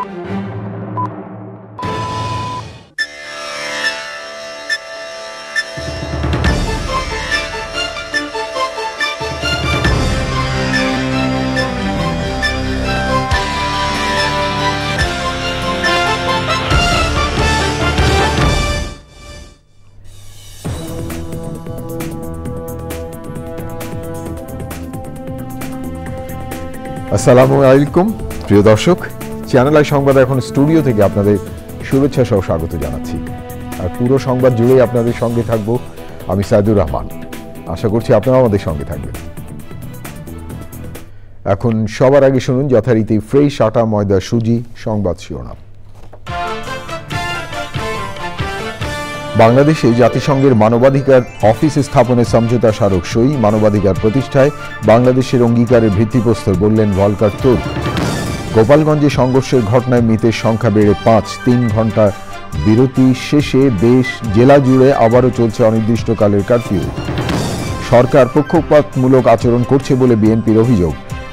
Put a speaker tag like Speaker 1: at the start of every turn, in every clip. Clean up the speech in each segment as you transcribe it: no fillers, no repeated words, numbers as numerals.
Speaker 1: আসসালামু আলাইকুম প্রিয় দর্শক, চ্যানেল আই সংবাদ এখন স্টুডিও থেকে আপনাদের শুভেচ্ছা সহ স্বাগত জানাচ্ছি। আর পুরো সংবাদ জুড়েই আপনাদের সঙ্গে থাকব আমি সাইদুর রহমান। আশা করছি আপনারাও আমাদের সঙ্গে থাকবেন। এখন সবার আগে শুনুন যথারীতি ফ্রেশ আটা ময়দা সুজি সংবাদ শিরোনাম। বাংলাদেশে জাতিসংঘের মানবাধিকার অফিস স্থাপনের সমঝোতা স্মারক সই, মানবাধিকার প্রতিষ্ঠায় বাংলাদেশের অঙ্গীকারের ভিত্তিপ্রস্তর বললেন ভলকার তুর্ক। গোপালগঞ্জে সংঘর্ষের ঘটনায় মৃতের সংখ্যা বেড়ে ৫। ৩ ঘণ্টা বিরতি শেষে জেলা জুড়ে আবারও চলছে অনির্দিষ্টকালের কারফিউ। সরকার পক্ষপাতমূলক আচরণ করছে বলে বিএনপির অভিযোগ।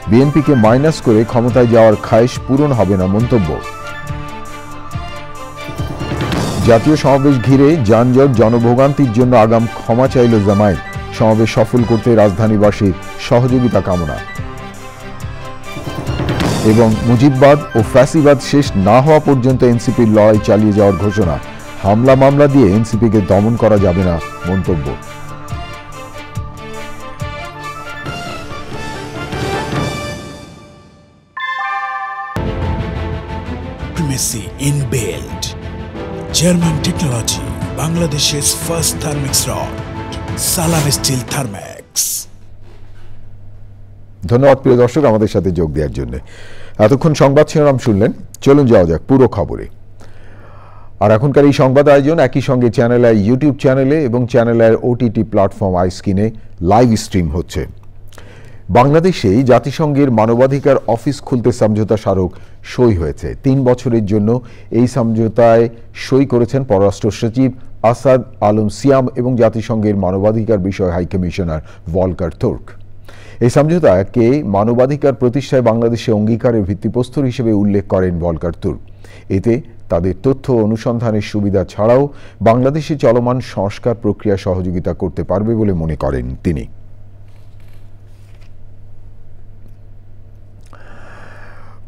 Speaker 1: বিএনপিকে মাইনাস করে ক্ষমতায় যাওয়ার খায়েশ পূরণ হবে না মন্তব্য। জাতীয় সমাবেশ ঘিরে যানজট জনভোগান্তির জন্য আগাম ক্ষমা চাইল জামায়াত। সমাবেশ সফল করতে রাজধানীবাসীর সহযোগিতা কামনা। এবং মুজিববাদ ও ফ্যাসিবাদ শেষ না হওয়া পর্যন্ত এনসিপির লড়াই চালিয়ে যাওয়ার ঘোষণা। হামলা মামলা দিয়ে এনসিপিকে দমন করা যাবে না মন্তব্য।
Speaker 2: Primacy inbuilt. German technology, Bangladesh's first Thermix rod, Salam Steel Thermax.
Speaker 1: ধন্যবাদ প্রিয় দর্শক আমাদের সাথে যোগ দেওয়ার জন্য। এতক্ষণ সংবাদ শিরোনাম শুনলেন, চলুন যাওয়া যাক পুরো খবরে। আর এখনকার এই সংবাদ আয়োজন একই সঙ্গে চ্যানেল আই ইউটিউব চ্যানেলে এবং চ্যানেল আই ওটিটি প্ল্যাটফর্ম আইস্ক্রিনে লাইভ স্ট্রিম হচ্ছে। বাংলাদেশে জাতিসংঘের মানবাধিকার অফিস খুলতে সমঝোতা স্মারক সই হয়েছে। ৩ বছরের জন্য এই সমঝোতায় সই করেছেন পররাষ্ট্র সচিব আসাদ আলম সিয়াম এবং জাতিসংঘের মানবাধিকার বিষয় হাই কমিশনার ভলকার তুর্ক। এই সমঝোতাকে মানবাধিকার প্রতিষ্ঠায় বাংলাদেশে অঙ্গীকারের ভিত্তিপ্রস্তর হিসেবে উল্লেখ করেন ভলকার তুর্ক। এতে তাদের তথ্য অনুসন্ধানের সুবিধা ছাড়াও বাংলাদেশে চলমান সংস্কার প্রক্রিয়া সহযোগিতা করতে পারবে বলে মনে করেন তিনি।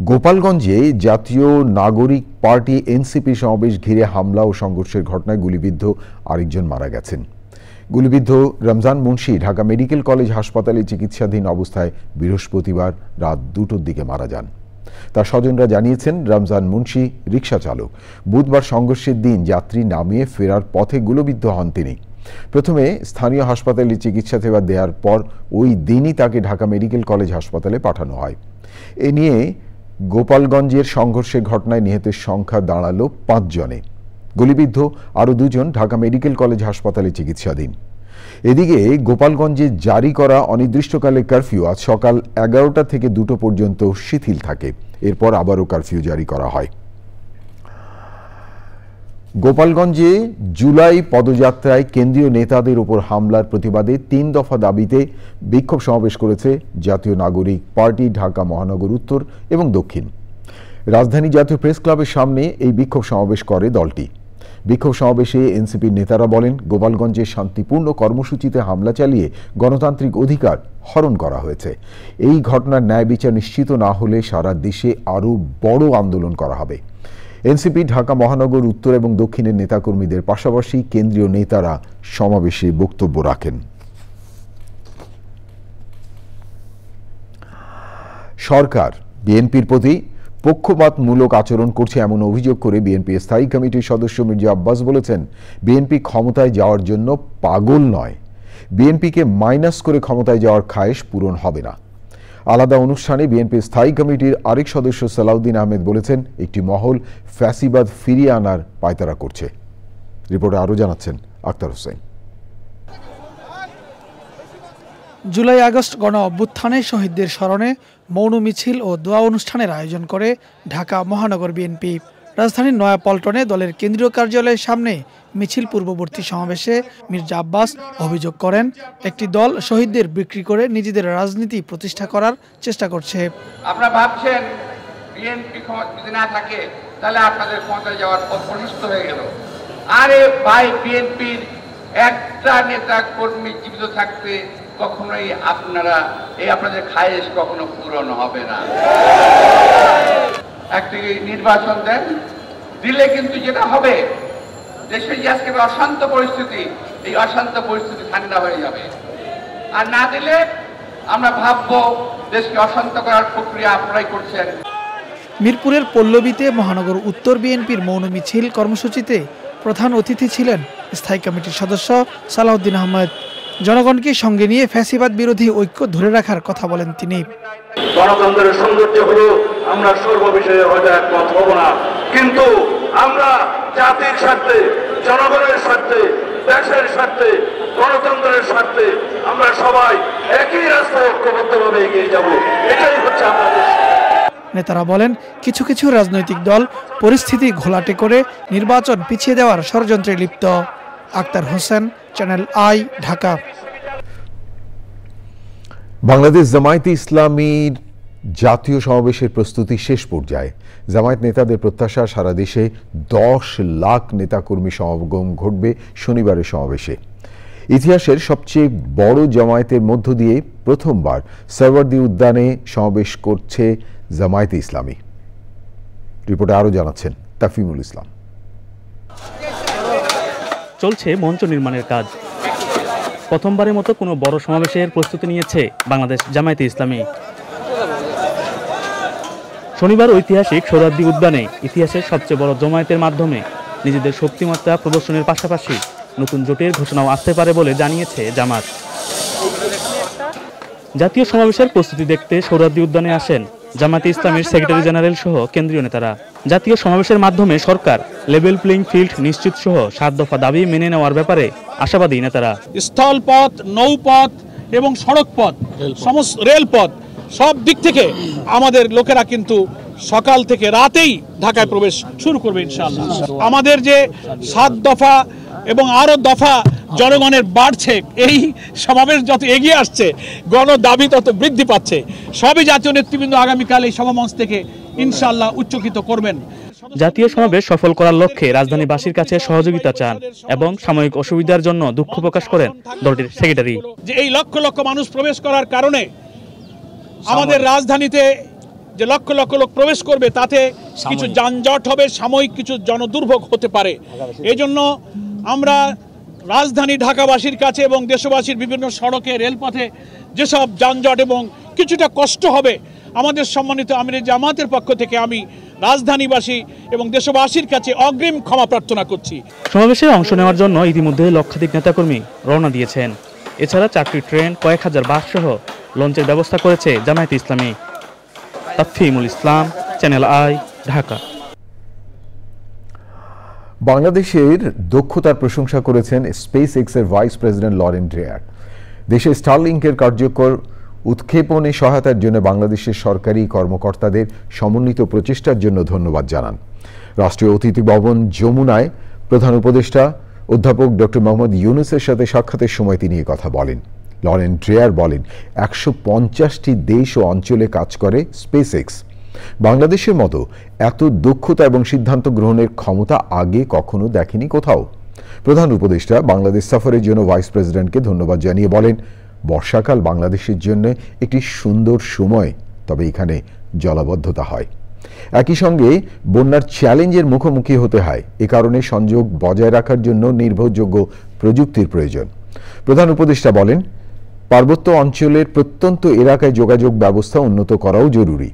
Speaker 1: গোপালগঞ্জে জাতীয় নাগরিক পার্টি এনসিপি সমাবেশ ঘিরে হামলা ও সংঘর্ষের ঘটনায় গুলিবিদ্ধ আরেকজন মারা গেছেন। গুলিবিদ্ধ রমজান মুন্সি ঢাকা মেডিকেল কলেজ হাসপাতালে চিকিৎসাধীন অবস্থায় বৃহস্পতিবার রাত 2টোর দিকে মারা যান। তার স্বজনরা জানিয়েছেন, রমজান মুন্সি রিকশা চালক। বুধবার সংঘর্ষের দিন যাত্রী নামিয়ে ফেরার পথে গুলিবিদ্ধ হন তিনি। প্রথমে স্থানীয় হাসপাতালে চিকিৎসা সেবা দেওয়ার পর ওই দিনই তাকে ঢাকা মেডিকেল কলেজ হাসপাতালে পাঠানো হয়। এ নিয়ে গোপালগঞ্জের সংঘর্ষের ঘটনায় নিহতের সংখ্যা দাঁড়ালো 5 জনে। গুলিবিদ্ধ আরও 2 জন ঢাকা মেডিকেল কলেজ হাসপাতালে চিকিৎসাধীন। এদিকে গোপালগঞ্জে জারি করা অনির্দিষ্টকালের কারফিউ আজ সকাল 11টা থেকে 2টো পর্যন্ত শিথিল থাকে। এরপর আবারও কারফিউ জারি করা হয়। গোপালগঞ্জে জুলাই পদযাত্রায় কেন্দ্রীয় নেতাদের উপর হামলার প্রতিবাদে 3 দফা দাবিতে বিক্ষোভ সমাবেশ করেছে জাতীয় নাগরিক পার্টি ঢাকা মহানগর উত্তর এবং দক্ষিণ। রাজধানী জাতীয় প্রেস ক্লাবের সামনে এই বিক্ষোভ সমাবেশ করে দলটি। বিক্ষোভ সমাবেশে এনসিপির নেতারা বলেন, গোপালগঞ্জে শান্তিপূর্ণ কর্মসূচিতে হামলা চালিয়ে গণতান্ত্রিক অধিকার হরণ করা হয়েছে। এই ঘটনার ন্যায় বিচার নিশ্চিত না হলে সারা দেশে আরও বড় আন্দোলন করা হবে। এনসিপি ঢাকা মহানগর উত্তর এবং দক্ষিণের নেতাকর্মীদের পাশাপাশি কেন্দ্রীয় নেতারা সমাবেশে বক্তব্য রাখেন। সরকার বিএনপির প্রতি পক্ষপাতমূলক আচরণ করছে এমন অভিযোগ করে বিএনপি স্থায়ী কমিটির সদস্য মির্জা আব্বাস বলেছেন, বিএনপি ক্ষমতায় যাওয়ার জন্য পাগল নয়, বিএনপিকে মাইনাস করে ক্ষমতায় যাওয়ার খায়েশ পূরণ হবে না। আলাদা অনুষ্ঠানে বিএনপি স্থায়ী কমিটির আরেক সদস্য সালাউদ্দিন আহমেদ বলেছেন, একটি মহল ফ্যাসিবাদ ফিরিয়ে আনার পায়তারা করছে। রিপোর্টে আরও জানাচ্ছেন আক্তার হোসেন।
Speaker 3: জুলাই আগস্ট গণ অভ্যুত্থানে শহীদদের স্মরণে মৌন মিছিল ও দোয়া অনুষ্ঠানের আয়োজন করে ঢাকা মহানগর বিএনপি। রাজধানীর নয়াপল্টনে দলের কেন্দ্রীয় কার্যালয়ের সামনে মিছিল পূর্ববর্তী সমাবেশে মির্জা আব্বাস অভিযোগ করেন, একটি দল শহীদদের বিক্রি করে নিজেদের রাজনীতি প্রতিষ্ঠা করার চেষ্টা করছে।
Speaker 4: আপনারা ভাবছেন বিএনপি ক্ষমতা যদি না থাকে তাহলে আপনাদের ক্ষমতায় যাওয়ার পথ প্রশস্ত হয়ে গেল। আরে ভাই, বিএনপির একটা নেতা কর্মী জীবিত থাকতে কখনোই আপনাদের খায়েশ কখনো পূরণ হবে না। একটি নির্বাচন দেন, দিলে কিন্তু যেটা হবে, দেশের যে আজকে অশান্ত পরিস্থিতি, এই অশান্ত পরিস্থিতি ঠান্ডা হয়ে যাবে। আর না দিলে আমরা ভাববো দেশকে অশান্ত করার প্রক্রিয়া আপনারাই করছেন।
Speaker 3: মিরপুরের পল্লবীতে মহানগর উত্তর বিএনপির মৌন মিছিল কর্মসূচিতে প্রধান অতিথি ছিলেন স্থায়ী কমিটির সদস্য সালাউদ্দিন আহমেদ। জনগণকে সঙ্গে নিয়ে ফ্যাসিবাদ বিরোধী ঐক্য ধরে রাখার কথা বলেন তিনি।
Speaker 5: গণতন্ত্রের সৌন্দর্য হলো আমরা সর্ববিষয়ে হয়তো একমত হব না, কিন্তু আমরা জাতির স্বার্থে, জনগণের স্বার্থে, দেশের স্বার্থে, গণতন্ত্রের স্বার্থে আমরা সবাই একই রাস্তায় ঐক্যবদ্ধভাবে এগিয়ে যাব। এটাই হচ্ছে আমাদের।
Speaker 3: নেতারা বলেন, কিছু কিছু রাজনৈতিক দল পরিস্থিতি ঘোলাটে করে নির্বাচন পিছিয়ে দেওয়ার ষড়যন্ত্রে লিপ্ত। Akhtar Hossain, channel i, Dhaka.
Speaker 1: বাংলাদেশ জামায়াতে ইসলামীর জাতীয় সমাবেশের প্রস্তুতি শেষ পর্যায়ে। জামায়াত নেতাদের প্রত্যাশা, সারা দেশে 10 লাখ নেতাকর্মী সমাগম ঘটবে শনিবারের সমাবেশে। ইতিহাসের সবচেয়ে বড় জামায়াতের মধ্য দিয়ে প্রথমবার সরওয়ার্দী উদ্যানে সমাবেশ করছে জামায়াতে ইসলামী। রিপোর্টে আরও জানাচ্ছেন তাফিমুল ইসলাম।
Speaker 6: চলছে মঞ্চ নির্মাণের কাজ। প্রথমবারের মতো কোনো বড় সমাবেশের প্রস্তুতি নিয়েছে বাংলাদেশ জামায়াতে ইসলামী। শনিবার ঐতিহাসিক সোহরাওয়ার্দী উদ্যানে ইতিহাসের সবচেয়ে বড় জমায়েতের মাধ্যমে নিজেদের শক্তিমাত্রা প্রদর্শনের পাশাপাশি নতুন জোটের ঘোষণাও আসতে পারে বলে জানিয়েছে জামাত। জাতীয় সমাবেশের প্রস্তুতি দেখতে সোহরাওয়ার্দী উদ্যানে আসেন জামায়াতে ইসলামীর সেক্রেটারি জেনারেল সহ কেন্দ্রীয় নেতারা। জাতীয় সমাবেশের মাধ্যমে সরকার লেভেল প্লেইং ফিল্ড নিশ্চিত সহ 7 দফা দাবি মেনে নেওয়ার ব্যাপারে আশাবাদী নেতারা।
Speaker 7: স্থলপথ, নৌপথ এবং সড়কপথ, সমস্ত রেলপথ, সব দিক থেকে আমাদের লোকেরা কিন্তু সকাল থেকে রাতেই ঢাকায় প্রবেশ শুরু করবে ইনশাআল্লাহ। আমাদের যে 7 দফা এবং আরো দফা জনগণের বাড়ছে, এই সমাবেশ যত এগিয়ে আসছে গণ দাবি তত বৃদ্ধি পাচ্ছে। সবই জাতীয় নেতৃবৃন্দ আগামীকাল এই সমাবেশ থেকে ইনশাআল্লাহ উচ্চকিত করবেন।
Speaker 6: জাতীয় সমাবেশ সফল করার লক্ষ্যে রাজধানীবাসীর কাছে সহযোগিতা চান এবং সাময়িক অসুবিধার জন্য দুঃখ প্রকাশ করেন দলটির সেক্রেটারি।
Speaker 7: যে এই লক্ষ লক্ষ মানুষ প্রবেশ করার কারণে আমাদের রাজধানীতে যে লক্ষ লক্ষ লোক প্রবেশ করবে তাতে কিছু যানজট হবে, সাময়িক কিছু জনদুর্ভোগ হতে পারে। এই জন্য আমরা রাজধানী ঢাকাবাসীর কাছে এবং দেশবাসীর বিভিন্ন সড়কে, রেলপথে যেসব যানজট এবং কিছুটা কষ্ট হবে, আমাদের সম্মানিত আমিরে জামাতের পক্ষ থেকে আমি রাজধানীবাসী এবং দেশবাসীর কাছে অগ্রিম ক্ষমা প্রার্থনা করছি।
Speaker 6: সমাবেশে অংশ নেওয়ার জন্য ইতিমধ্যে লক্ষাধিক নেতাকর্মী রওনা দিয়েছেন। এছাড়া 4টি ট্রেন, কয়েক হাজার বাস সহ লঞ্চের ব্যবস্থা করেছে জামায়াতে ইসলামী। তাফিমুল ইসলাম, চ্যানেল আই, ঢাকা।
Speaker 1: বাংলাদেশের দক্ষতার প্রশংসা করেছেন স্পেস এক্সের ভাইস প্রেসিডেন্ট লরেন ড্রেয়ার। দেশে স্টারলিংকের কার্যকর উৎক্ষেপণে সহায়তার জন্য বাংলাদেশের সরকারি কর্মকর্তাদের সমন্বিত প্রচেষ্টার জন্য ধন্যবাদ জানান। রাষ্ট্রীয় অতিথি ভবন যমুনায় প্রধান উপদেষ্টা অধ্যাপক ডক্টর মোহাম্মদ ইউনুসের সাথে সাক্ষাতের সময় তিনি এই কথা বলেন। লরেন ড্রেয়ার বলেন, 150টি দেশ ও অঞ্চলে কাজ করে স্পেস এক্স। বাংলাদেশের মতো এত দক্ষতা এবং সিদ্ধান্ত গ্রহণের ক্ষমতা আগে কখনো দেখেনি কোথাও। প্রধান উপদেষ্টা বাংলাদেশ সফরের জন্য ভাইস প্রেসিডেন্টকে ধন্যবাদ জানিয়ে বলেন, বর্ষাকাল বাংলাদেশের জন্য একটি সুন্দর সময়, তবে এখানে জলাবদ্ধতা হয়। একই সঙ্গে বন্যার চ্যালেঞ্জের মুখোমুখি হতে হয়। এ কারণে সংযোগ বজায় রাখার জন্য নির্ভরযোগ্য প্রযুক্তির প্রয়োজন। প্রধান উপদেষ্টা বলেন, পার্বত্য অঞ্চলের প্রত্যন্ত এলাকায় যোগাযোগ ব্যবস্থা উন্নত করাও জরুরি।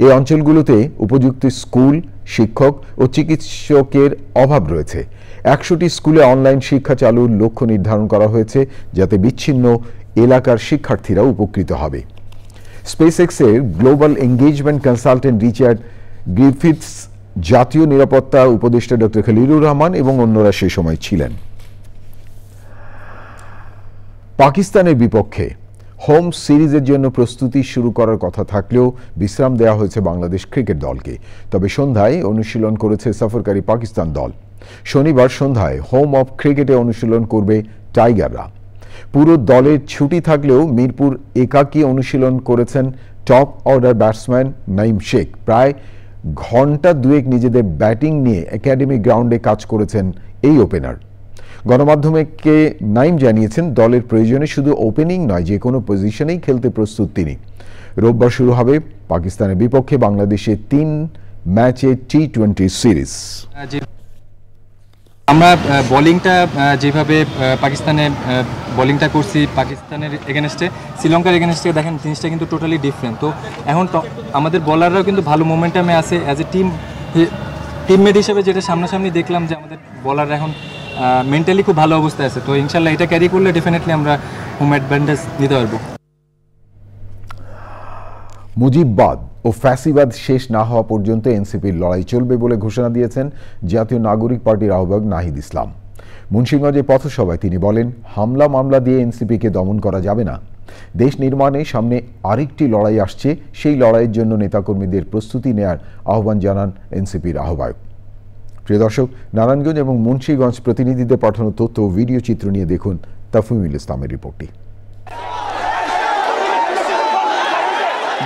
Speaker 1: এই অঞ্চলগুলোতে উপযুক্ত স্কুল, শিক্ষক ও চিকিৎসকের অভাব রয়েছে। 100টি স্কুলে অনলাইন শিক্ষা চালুর লক্ষ্য নির্ধারণ করা হয়েছে, যাতে বিচ্ছিন্ন এলাকার শিক্ষার্থীরা উপকৃত হবে। স্পেস এক্সের global engagement consultant Richard Griffiths, জাতীয় নিরাপত্তা উপদেষ্টা ডক্টর খলিলুর রহমান এবং অন্যরা সে সময় ছিলেন। পাকিস্তানের বিপক্ষে হোম সিরিজের জন্য প্রস্তুতি শুরু করার কথা থাকলেও বিশ্রাম দেওয়া হয়েছে বাংলাদেশ ক্রিকেট দলকে। তবে সন্ধ্যায় অনুশীলন করেছে সফরকারী পাকিস্তান দল। শনিবার সন্ধ্যায় হোম অফ ক্রিকেটে অনুশীলন করবে টাইগাররা। পুরো দলের ছুটি থাকলেও মিরপুর একাকী অনুশীলন করেছেন top order batsman Naim Sheikh. প্রায় ঘন্টা দুয়েক নিজেদের ব্যাটিং নিয়ে একাডেমি গ্রাউন্ডে কাজ করেছেন এই ওপেনার। গণমাধ্যমকে নাইম জানিয়েছেন, দলের প্রয়োজনে শুধু ওপেনিং নয়, যে কোনো পজিশনেই খেলতে প্রস্তুত তিনি। রোববার শুরু হবে পাকিস্তানের বিপক্ষে বাংলাদেশে 3 ম্যাচে টি-20 সিরিজ।
Speaker 8: আমরা বোলিংটা যেভাবে পাকিস্তানে বোলিংটা করছি, পাকিস্তানের এগেনস্টে, শ্রীলঙ্কার এগেনস্টে দেখেন জিনিসটা কিন্তু টোটালি ডিফারেন্ট। তো এখন আমাদের বলাররাও কিন্তু ভালো মোমেন্টামে আছে। অ্যাজ এ টিমমেট হিসেবে যেটা সামনাসামনি দেখলাম যে আমাদের বলাররা এখন মেন্টালি খুব ভালো অবস্থায় আছে। তো ইনশাল্লাহ এটা ক্যারি করলে ডেফিনেটলি আমরা হোম অ্যাডভান্টেজ নিতে পারবো।
Speaker 1: মুজিববাদ ও ফ্যাসিবাদ শেষ না হওয়া পর্যন্ত এনসিপির লড়াই চলবে বলে ঘোষণা দিয়েছেন জাতীয় নাগরিক পার্টির আহ্বায়ক নাহিদ ইসলাম। মুন্সিগঞ্জে পথসভায় তিনি বলেন, হামলা মামলা দিয়ে এনসিপিকে দমন করা যাবে না। দেশ নির্মাণে সামনে আরেকটি লড়াই আসছে, সেই লড়াইয়ের জন্য নেতাকর্মীদের প্রস্তুতি নেয়ার আহ্বান জানান এনসিপির আহ্বায়ক। প্রিয় দর্শক, নারায়ণগঞ্জ এবং মুন্সিগঞ্জ প্রতিনিধিদের পাঠানো তথ্য ও ভিডিও চিত্র নিয়ে দেখুন তাফহিমুল ইসলামের রিপোর্টটি।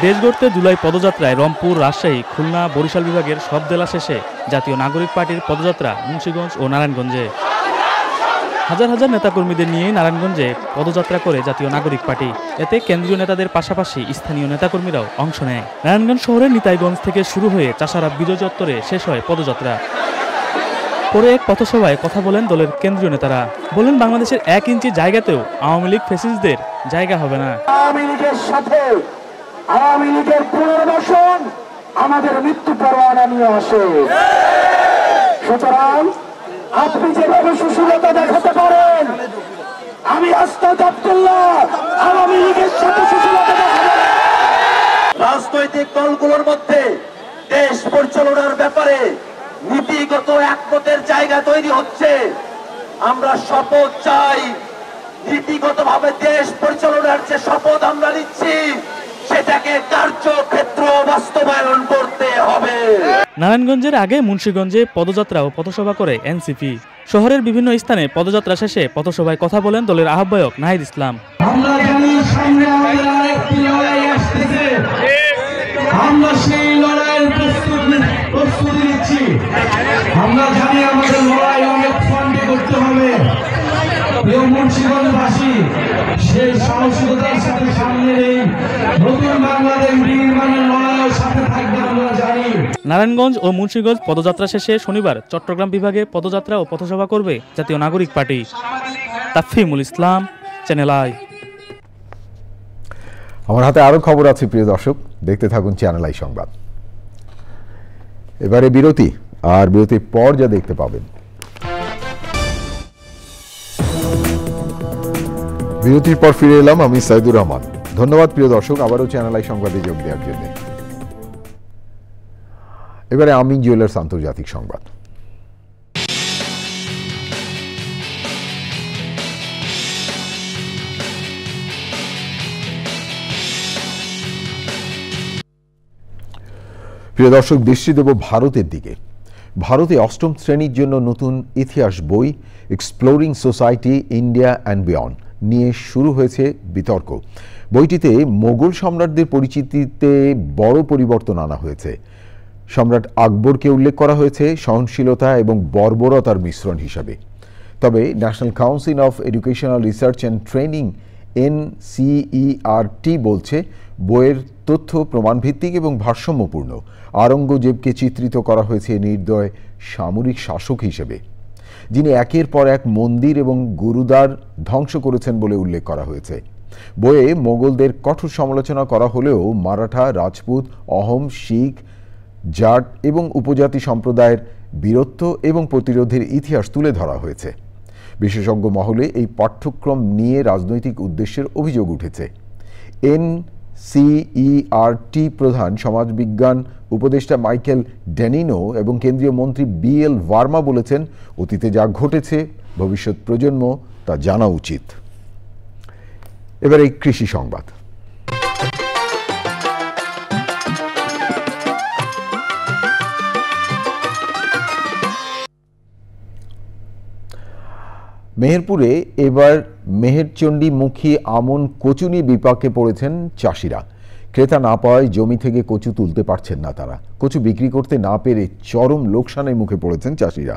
Speaker 6: দেশ গড়তে জুলাই পদযাত্রায় রংপুর, রাজশাহী, খুলনা, বরিশাল বিভাগের সব জেলা শেষে জাতীয় নাগরিক পার্টির পদযাত্রা মুন্সিগঞ্জ ও নারায়ণগঞ্জে। হাজার হাজার নেতাকর্মীদের নিয়ে নারায়ণগঞ্জে পদযাত্রা করে জাতীয় নাগরিক পার্টি। এতে কেন্দ্রীয় নেতাদের পাশাপাশি স্থানীয় নেতাকর্মীরাও অংশ নেয়। নারায়ণগঞ্জ শহরের নিতাইগঞ্জ থেকে শুরু হয়ে চাষারা বিজয় চত্বরে শেষ হয় পদযাত্রা। পরে এক পথসভায় কথা বলেন দলের কেন্দ্রীয় নেতারা। বলেন, বাংলাদেশের 1 ইঞ্চি জায়গাতেও আওয়ামী লীগ ফ্যাসিস্টদের জায়গা হবে না।
Speaker 9: আওয়ামী লীগের সাথে আওয়ামী লীগের পুনর্বাসন আমাদের মৃত্যু পরোয়ানা নিয়ে আসে। সুতরাং আপনি যেভাবে সুশীলতা দেখাতে পারেন, আমি আস্তাদ আব্দুল্লাহ আওয়ামী লীগের সাথে সুশীলতা দেখাবো। রাজনৈতিক দলগুলোর মধ্যে দেশ পরিচালনার ব্যাপারে নীতিগত একমতের জায়গা তৈরি হচ্ছে। আমরা শপথ চাই, নীতিগতভাবে দেশ পরিচালনার যে শপথ আমরা নিচ্ছি সেটাকে কার্যক্ষেত্র বাস্তবায়ন করতে হবে।
Speaker 6: নারায়ণগঞ্জের আগে মুন্সিগঞ্জে পদযাত্রা ও পথসভা করে এনসিপি। শহরের বিভিন্ন স্থানে পদযাত্রা শেষে পথসভায় কথা বলেন দলের আহ্বায়ক নাহিদ ইসলাম।
Speaker 9: আমরা জানি সামনে আমাদের আরেকটি লড়াই আসতেছে, আমরা সেই লড়াইয়ের প্রস্তুতি নিচ্ছি। আমরা জানি আমাদের লড়াই অনেক ফান্ডে করতে হবে। প্রিয় মুন্সিগঞ্জবাসী, সেই সাহসিকতার সাথে সামনে এই নতুন বাংলাদেশ নির্মাণের লড়াইয়ের সাথে থাকবে আমরা জানি।
Speaker 6: নারায়ণগঞ্জ ও মুন্সিগঞ্জ পদযাত্রা শেষে শনিবার চট্টগ্রাম বিভাগে পদযাত্রা ও পথসভা করবে জাতীয় নাগরিক party. Tafhimul Islam, channel I.
Speaker 1: আমার হাতে আরো খবর আছে প্রিয় দর্শক, দেখতে থাকুন চ্যানেল আই সংবাদ। এবারে বিরতি, আর বিরতির পর যা দেখতে পাবেন। বিরতির পর ফিরে এলাম আমি সাইদুর রহমান। ধন্যবাদ প্রিয় দর্শক আবারও চ্যানেল আই সংবাদে যোগ দেওয়ার জন্য। এবারে আমিন জুয়েলার্স আন্তর্জাতিক সংবাদ। প্রিয় দর্শক, দৃষ্টি দেব ভারতের দিকে। ভারতে 8ম শ্রেণীর জন্য নতুন ইতিহাস বই exploring society India and beyond নিয়ে শুরু হয়েছে বিতর্ক। বইটিতে মোগল সম্রাটদের পরিচিতিতে বড় পরিবর্তন আনা হয়েছে। সম্রাট আকবরকে উল্লেখ করা হয়েছে সহনশীলতা এবং বর্বরতার মিশ্রণ হিসাবে। তবে national council of educational research and training NCERT বলছে বইয়ের তথ্য প্রমাণভিত্তিক এবং ভারসাম্যপূর্ণ। আওরঙ্গজেবকে চিত্রিত করা হয়েছে নির্দয় সামরিক শাসক হিসেবে, যিনি একের পর এক মন্দির এবং গুরুদ্বার ধ্বংস করেছেন বলে উল্লেখ করা হয়েছে। বইয়ে মোগলদের কঠোর সমালোচনা করা হলেও মারাঠা, রাজপুত, অহোম, শিখ, জাট এবং উপজাতি সম্প্রদায়ের বীরত্ব এবং প্রতিরোধের ইতিহাস তুলে ধরা হয়েছে। বিশেষজ্ঞ মহলে এই পাঠ্যক্রম নিয়ে রাজনৈতিক উদ্দেশ্যের অভিযোগ উঠেছে। NCERT প্রধান সমাজবিজ্ঞান উপদেষ্টা মাইকেল ড্যানিনো এবং কেন্দ্রীয় মন্ত্রী BL ভার্মা বলেছেন, অতীতে যা ঘটেছে ভবিষ্যৎ প্রজন্ম তা জানা উচিত। এবার এই কৃষি সংবাদ। মেহেরপুরে এবার মেহেরচণ্ডীমুখী আমন কচুনি বিপাকে পড়েছেন চাষিরা। ক্রেতা না পাওয়ায় জমি থেকে কচু তুলতে পারছেন না তারা। কচু বিক্রি করতে না পেরে চরম লোকসানের মুখে পড়েছেন চাষিরা।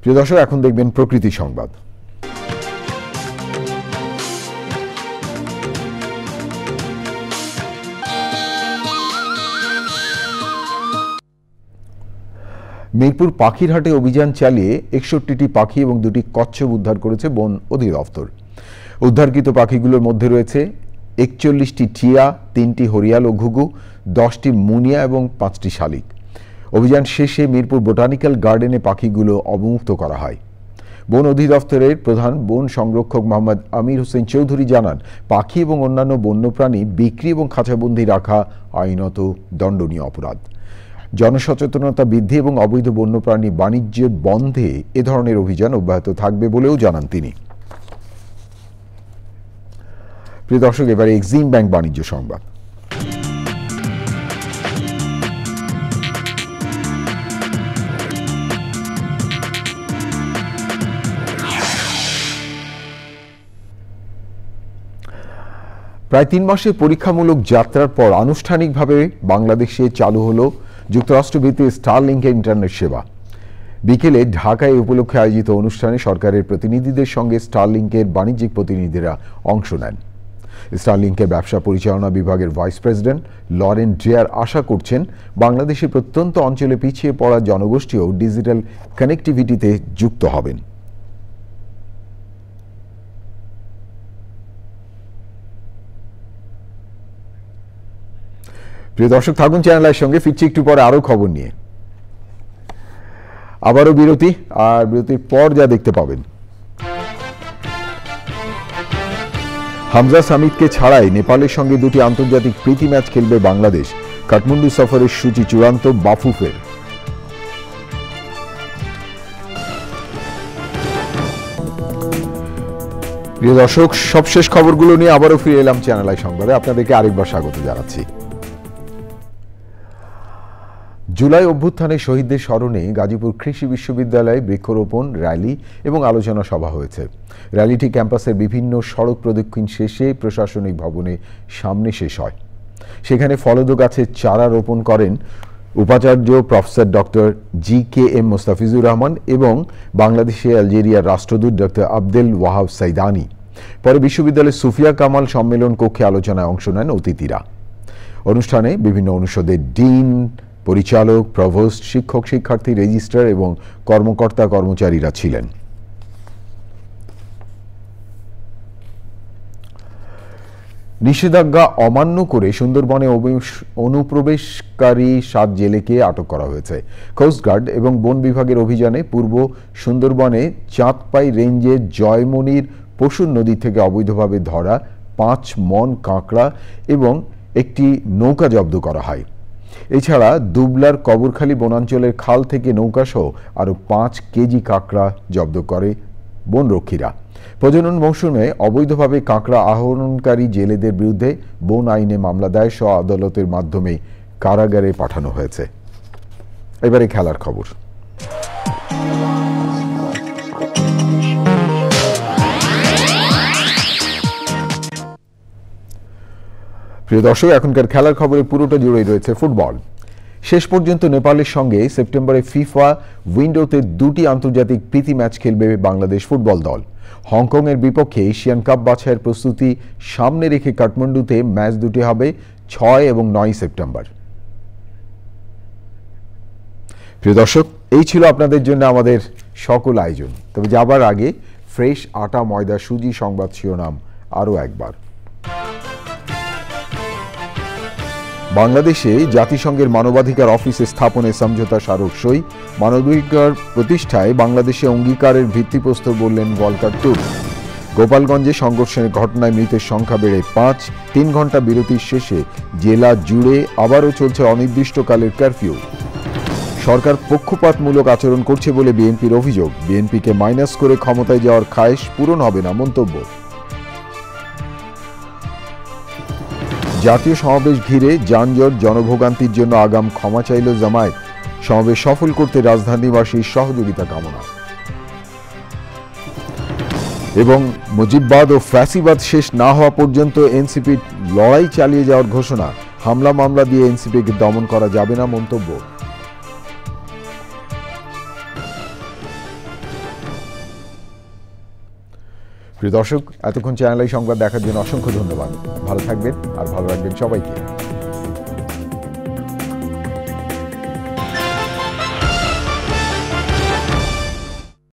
Speaker 1: প্রিয় দর্শক, এখন দেখবেন প্রকৃতি সংবাদ। মিরপুর পাখির হাটে অভিযান চালিয়ে 61টি পাখি এবং 2টি কচ্ছপ উদ্ধার করেছে বন অধিদপ্তর। উদ্ধারকৃত পাখিগুলোর মধ্যে রয়েছে 41টি টিয়া, 3টি হরিয়াল ও ঘুঘু, 10টি মুনিয়া এবং 5টি শালিক। অভিযান শেষে মিরপুর বোটানিক্যাল গার্ডেনে পাখিগুলো অবমুক্ত করা হয়। বন অধিদপ্তরের প্রধান বন সংরক্ষক মোহাম্মদ আমির হোসেন চৌধুরী জানান, পাখি এবং অন্যান্য বন্যপ্রাণী বিক্রি এবং খাঁচাবন্দি রাখা আইনত দণ্ডনীয় অপরাধ। জনসচেতনতা বৃদ্ধি এবং অবৈধ বন্যপ্রাণী বাণিজ্যের বন্ধে এ ধরনের অভিযান অব্যাহত থাকবে বলেও জানান তিনি। প্রিয় দর্শক, এবারে এক্সিম ব্যাংক বাণিজ্য সংবাদ। প্রায় 3 মাসের পরীক্ষামূলক যাত্রার পর আনুষ্ঠানিকভাবে বাংলাদেশে চালু হলো যুক্তরাষ্ট্রভিত্তিক স্টারলিংকের ইন্টারনেট সেবা। বিকেলে ঢাকায় উপলক্ষে আয়োজিত অনুষ্ঠানে সরকারের প্রতিনিধিদের সঙ্গে স্টারলিংকের বাণিজ্যিক প্রতিনিধিরা অংশ নেন। স্টারলিংকের ব্যবসা পরিচালনা বিভাগের ভাইস প্রেসিডেন্ট লরেন ড্রেয়ার আশা করছেন, বাংলাদেশের প্রত্যন্ত অঞ্চলে পিছিয়ে পড়া জনগোষ্ঠীও ডিজিটাল কানেক্টিভিটিতে যুক্ত হবেন। প্রিয় দর্শক, থাকুন চ্যানেলের সঙ্গে, ফিরছি একটু পরে আরো খবর নিয়ে। আবারও বিরতি, আর বিরতির পর যা দেখতে পাবেন, হামজা সামিদকে ছাড়াই নেপালের সঙ্গে 2টি আন্তর্জাতিক প্রীতি ম্যাচ খেলবে বাংলাদেশ। কাঠমান্ডু সফরের সূচি চূড়ান্ত, বাফুফের। প্রিয় দর্শক, সবশেষ খবরগুলো নিয়ে আবারও ফিরে এলাম চ্যানেল আই সংবাদে। আপনাদেরকে আরেকবার স্বাগত জানাচ্ছি। জুলাই অভ্যুত্থানে শহীদদের স্মরণে গাজীপুর কৃষি বিশ্ববিদ্যালয়ে বৃক্ষরোপণ র্যালি এবং আলোচনা সভা হয়েছে। র্যালিটি ক্যাম্পাসের বিভিন্ন সড়ক প্রদক্ষিণ শেষে প্রশাসনিক ভবনের সামনে শেষ হয়। সেখানে ফলদ গাছের চারা রোপণ করেন উপাচার্য professor doctor GKM Mostafizur Rahman এবং বাংলাদেশে আলজেরিয়ার রাষ্ট্রদূত ডক্টর আবদেল ওয়াহাব সাইদানি। পরে বিশ্ববিদ্যালয়ের সুফিয়া কামাল সম্মেলন কক্ষে আলোচনায় অংশ নেন অতিথিরা। অনুষ্ঠানে বিভিন্ন অনুষদের ডিন, পরিচালক, প্রভোস্ট, শিক্ষক, শিক্ষার্থী, রেজিস্ট্রার এবং কর্মকর্তা কর্মচারীরা ছিলেন। নিষেধাজ্ঞা অমান্য করে সুন্দরবনে অনুপ্রবেশকারী 7 জেলেকে আটক করা হয়েছে। কোস্টগার্ড এবং বন বিভাগের অভিযানে পূর্ব সুন্দরবনে চাঁদপাই রেঞ্জের জয়মনির পশুর নদী থেকে অবৈধভাবে ধরা 5 মন কাঁকড়া এবং একটি নৌকা জব্দ করা হয়। এছাড়া দুবলার কবরখালী বনাঞ্চলের খাল থেকে নৌকাসহ আরও 5 কেজি কাঁকড়া জব্দ করে বনরক্ষীরা। প্রজনন মৌসুমে অবৈধভাবে কাঁকড়া আহরণকারী জেলেদের বিরুদ্ধে বন আইনে মামলা দায়ের সহ আদালতের মাধ্যমে কারাগারে পাঠানো হয়েছে। এবারে খেলার খবর। প্রিয় দর্শক, এখনকার খেলার খবরে পুরোটা জুড়েই রয়েছে ফুটবল। শেষ পর্যন্ত নেপালের সঙ্গে সেপ্টেম্বরে ফিফা উইন্ডোতে 2টি আন্তর্জাতিক প্রীতি ম্যাচ খেলবে বাংলাদেশ ফুটবল দল। হংকংয়ের বিপক্ষে এশিয়ান কাপ বাছাইয়ের প্রস্তুতি সামনে রেখে কাঠমান্ডুতে ম্যাচ দুটি হবে 6 এবং 9 সেপ্টেম্বর। প্রিয় দর্শক, এই ছিল আপনাদের জন্য আমাদের সকল আয়োজন। তবে যাবার আগে ফ্রেশ আটা, ময়দা, সুজি সংবাদ শিরোনাম আরও একবার। বাংলাদেশে জাতিসংঘের মানবাধিকার অফিসে স্থাপনে সমঝোতা স্মারক সই। মানবাধিকার প্রতিষ্ঠায় বাংলাদেশে অঙ্গীকারের ভিত্তিপ্রস্তর বললেন ভলকার তুর্ক। গোপালগঞ্জে সংঘর্ষের ঘটনায় মৃতের সংখ্যা বেড়ে 5। 3 ঘন্টা বিরতির শেষে জেলা জুড়ে আবারও চলছে অনির্দিষ্টকালের কারফিউ। সরকার পক্ষপাতমূলক আচরণ করছে বলে বিএনপির অভিযোগ। বিএনপিকে মাইনাস করে ক্ষমতায় যাওয়ার খায়েশ পূরণ হবে না, মন্তব্য। জাতীয় সমাবেশ ঘিরে যানজট, জনভোগান্তির জন্য আগাম ক্ষমা চাইল জামায়াত। সমাবেশ সফল করতে রাজধানীবাসীর সহযোগিতা কামনা। এবং মুজিববাদ ও ফ্যাসিবাদ শেষ না হওয়া পর্যন্ত এনসিপির লড়াই চালিয়ে যাওয়ার ঘোষণা। হামলা মামলা দিয়ে এনসিপিকে দমন করা যাবে না মন্তব্য। প্রিয় দর্শক, এতক্ষণ চ্যানেল আই সংবাদ দেখার জন্য অসংখ্য ধন্যবাদ। ভালো থাকবেন আর ভালো রাখবেন সবাইকে।